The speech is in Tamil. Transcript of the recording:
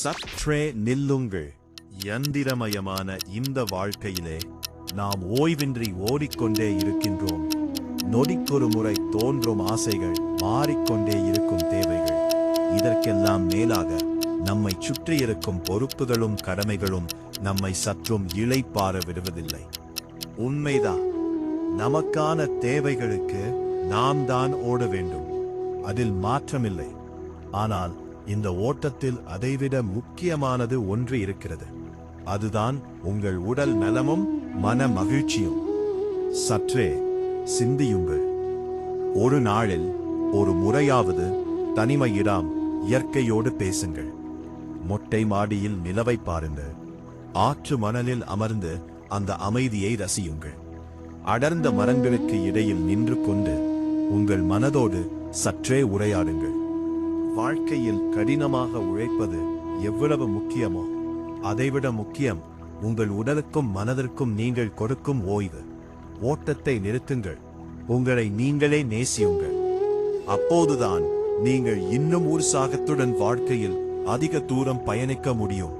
சற்றே நில்லுங்கள். யந்திரமயமான இந்த வாழ்க்கையிலே நாம் ஓய்வின்றி ஓடிக்கொண்டே இருக்கின்றோம். நொடிக்கொரு முறை தோன்றும் ஆசைகள், மாறிக்கொண்டே இருக்கும் தேவைகள், இதற்கெல்லாம் மேலாக நம்மை சுற்றியிருக்கும் பொறுப்புகளும் கடமைகளும் நம்மை சற்றும் இளைப்பாற விடுவதில்லை. உண்மைதான், நமக்கான தேவைகளுக்கு நாம் தான் ஓட வேண்டும், அதில் மாற்றமில்லை. ஆனால் இந்த ஓட்டத்தில் அதைவிட முக்கியமானது ஒன்று இருக்கிறது. அதுதான் உங்கள் உடல் நலமும் மன மகிழ்ச்சியும். சற்றே சிந்தியுங்கள். ஒரு நாளில் ஒரு முறையாவது தனிமையிடாம் இயற்கையோடு பேசுங்கள். மொட்டை மாடியில் நிலவை பாருங்கள். ஆற்று மணலில் அமர்ந்து அந்த அமைதியை ரசியுங்கள். அடர்ந்த மரங்களுக்கு இடையில் நின்று கொண்டு உங்கள் மனதோடு சற்றே உரையாடுங்கள். வாழ்க்கையில் கடினமாக உழைப்பது எவ்வளவு முக்கியமோ அதைவிட முக்கியம் உங்கள் உடலுக்கும் மனதிற்கும் நீங்கள் கொடுக்கும் ஓய்வு. ஓட்டத்தை நிறுத்துங்கள். உங்களை நீங்களே நேசியுங்கள். அப்போதுதான் நீங்கள் இன்னும் உற்சாகத்துடன் வாழ்க்கையில் அதிக தூரம் பயணிக்க முடியும்.